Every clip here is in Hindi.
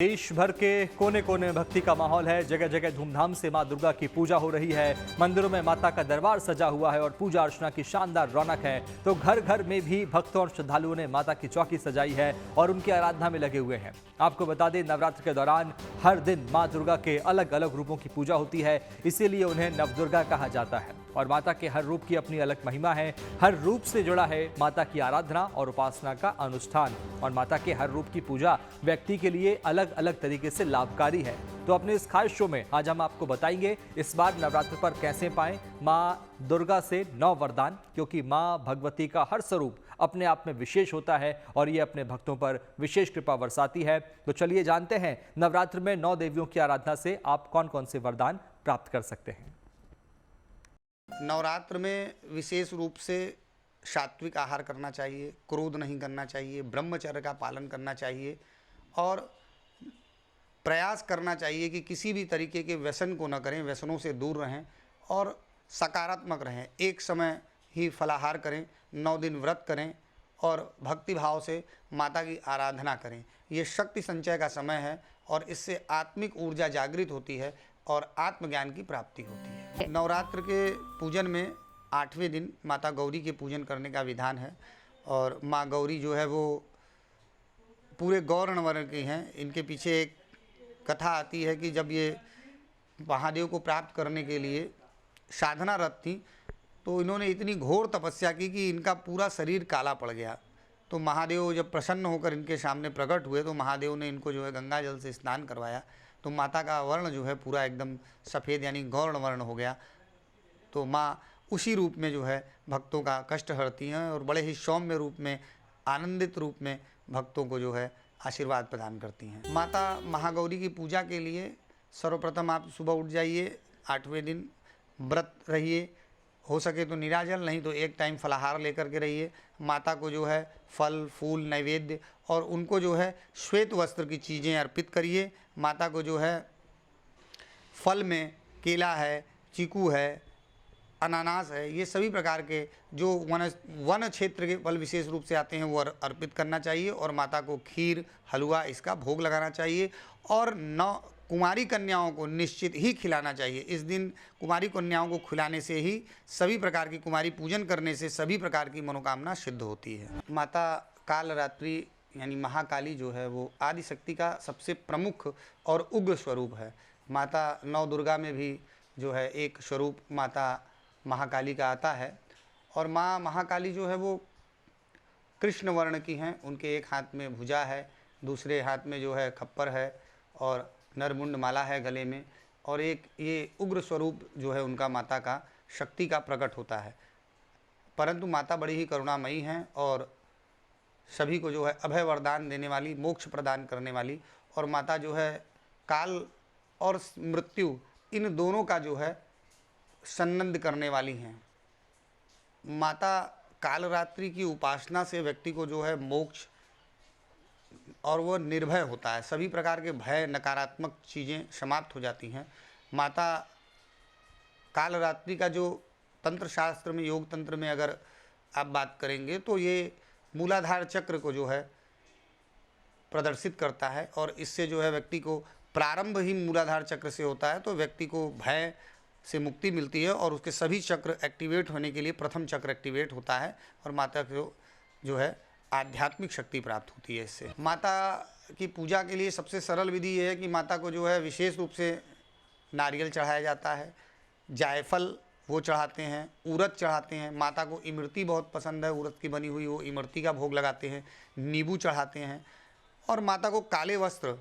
देश भर के कोने कोने में भक्ति का माहौल है। जगह जगह धूमधाम से मां दुर्गा की पूजा हो रही है। मंदिरों में माता का दरबार सजा हुआ है और पूजा अर्चना की शानदार रौनक है। तो घर घर में भी भक्तों और श्रद्धालुओं ने माता की चौकी सजाई है और उनकी आराधना में लगे हुए हैं। आपको बता दें, नवरात्र के दौरान हर दिन मां दुर्गा के अलग अलग रूपों की पूजा होती है, इसीलिए उन्हें नवदुर्गा कहा जाता है। और माता के हर रूप की अपनी अलग महिमा है। हर रूप से जुड़ा है माता की आराधना और उपासना का अनुष्ठान। और माता के हर रूप की पूजा व्यक्ति के लिए अलग अलग तरीके से लाभकारी है। तो अपने इस खास शो में आज हम आपको बताएंगे इस बार नवरात्र पर कैसे पाएं मां दुर्गा से 9 वरदान, क्योंकि मां भगवती का हर स्वरूप अपने आप में विशेष होता है और ये अपने भक्तों पर विशेष कृपा बरसाती है। तो चलिए जानते हैं नवरात्र में 9 देवियों की आराधना से आप कौन कौन से वरदान प्राप्त कर सकते हैं। नवरात्र में विशेष रूप से सात्विक आहार करना चाहिए, क्रोध नहीं करना चाहिए, ब्रह्मचर्य का पालन करना चाहिए और प्रयास करना चाहिए कि किसी भी तरीके के व्यसन को न करें, व्यसनों से दूर रहें और सकारात्मक रहें। एक समय ही फलाहार करें, 9 दिन व्रत करें और भक्ति भाव से माता की आराधना करें। ये शक्ति संचय का समय है और इससे आत्मिक ऊर्जा जागृत होती है और आत्मज्ञान की प्राप्ति होती है। नवरात्र के पूजन में 8वें दिन माता गौरी के पूजन करने का विधान है और माँ गौरी जो है वो पूरे गौर्ण वर्ण की हैं। इनके पीछे एक कथा आती है कि जब ये महादेव को प्राप्त करने के लिए साधनारत थी तो इन्होंने इतनी घोर तपस्या की कि इनका पूरा शरीर काला पड़ गया। तो महादेव जब प्रसन्न होकर इनके सामने प्रकट हुए तो महादेव ने इनको जो है गंगा जल से स्नान करवाया। तो माता का वर्ण जो है पूरा एकदम सफ़ेद यानी गौर्ण वर्ण हो गया। तो माँ उसी रूप में जो है भक्तों का कष्ट हरती हैं और बड़े ही सौम्य रूप में, आनंदित रूप में भक्तों को जो है आशीर्वाद प्रदान करती हैं। माता महागौरी की पूजा के लिए सर्वप्रथम आप सुबह उठ जाइए, 8वें दिन व्रत रहिए, हो सके तो निराजल, नहीं तो एक टाइम फलाहार लेकर के रहिए। माता को जो है फल फूल नैवेद्य और उनको जो है श्वेत वस्त्र की चीज़ें अर्पित करिए। माता को जो है फल में केला है, चीकू है, अनानास है, ये सभी प्रकार के जो वन क्षेत्र के फल विशेष रूप से आते हैं वो अर्पित करना चाहिए और माता को खीर हलवा इसका भोग लगाना चाहिए। और 9 कुमारी कन्याओं को निश्चित ही खिलाना चाहिए। इस दिन कुमारी कन्याओं को खिलाने से ही सभी प्रकार की कुमारी पूजन करने से सभी प्रकार की मनोकामना सिद्ध होती है। माता कालरात्रि यानी महाकाली जो है वो आदिशक्ति का सबसे प्रमुख और उग्र स्वरूप है। माता नौ दुर्गा में भी जो है एक स्वरूप माता महाकाली का आता है और माँ महाकाली जो है वो कृष्ण वर्ण की हैं। उनके एक हाथ में भुजा है, दूसरे हाथ में जो है खप्पर है और नरमुंड माला है गले में और एक ये उग्र स्वरूप जो है उनका माता का शक्ति का प्रकट होता है। परंतु माता बड़ी ही करुणामयी हैं और सभी को जो है अभय वरदान देने वाली, मोक्ष प्रदान करने वाली और माता जो है काल और मृत्यु इन दोनों का जो है संबंध करने वाली हैं। माता कालरात्रि की उपासना से व्यक्ति को जो है मोक्ष और वो निर्भय होता है, सभी प्रकार के भय नकारात्मक चीज़ें समाप्त हो जाती हैं। माता कालरात्रि का जो तंत्र शास्त्र में, योग तंत्र में अगर आप बात करेंगे तो ये मूलाधार चक्र को जो है प्रदर्शित करता है और इससे जो है व्यक्ति को प्रारंभ ही मूलाधार चक्र से होता है। तो व्यक्ति को भय से मुक्ति मिलती है और उसके सभी चक्र एक्टिवेट होने के लिए प्रथम चक्र एक्टिवेट होता है और माता को जो है आध्यात्मिक शक्ति प्राप्त होती है। इससे माता की पूजा के लिए सबसे सरल विधि ये है कि माता को जो है विशेष रूप से नारियल चढ़ाया जाता है, जायफल वो चढ़ाते हैं, उड़द चढ़ाते हैं। माता को इमरती बहुत पसंद है, उड़द की बनी हुई वो इमरती का भोग लगाते हैं, नींबू चढ़ाते हैं और माता को काले वस्त्र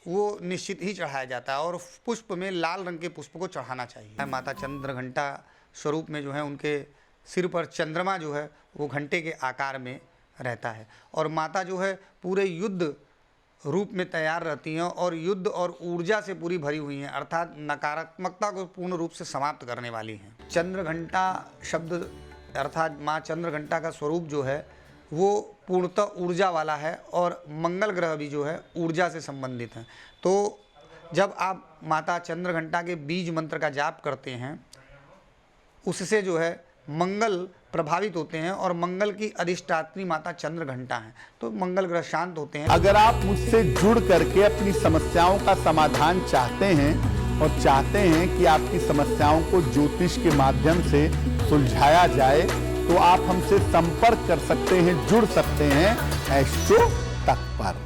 वो निश्चित ही चढ़ाया जाता है और पुष्प में लाल रंग के पुष्प को चढ़ाना चाहिए। माता चंद्रघंटा स्वरूप में जो है उनके सिर पर चंद्रमा जो है वो घंटे के आकार में रहता है और माता जो है पूरे युद्ध रूप में तैयार रहती हैं और युद्ध और ऊर्जा से पूरी भरी हुई हैं, अर्थात नकारात्मकता को पूर्ण रूप से समाप्त करने वाली हैं। चंद्रघंटा शब्द अर्थात माँ चंद्रघंटा का स्वरूप जो है वो पूर्णतः ऊर्जा वाला है और मंगल ग्रह भी जो है ऊर्जा से संबंधित हैं। तो जब आप माता चंद्रघंटा के बीज मंत्र का जाप करते हैं उससे जो है मंगल प्रभावित होते हैं और मंगल की अधिष्ठात्री माता चंद्र घंटा है, तो मंगल ग्रह शांत होते हैं। अगर आप मुझसे जुड़ करके अपनी समस्याओं का समाधान चाहते हैं और चाहते हैं कि आपकी समस्याओं को ज्योतिष के माध्यम से सुलझाया जाए, तो आप हमसे संपर्क कर सकते हैं, जुड़ सकते हैं एस्ट्रो तक पर।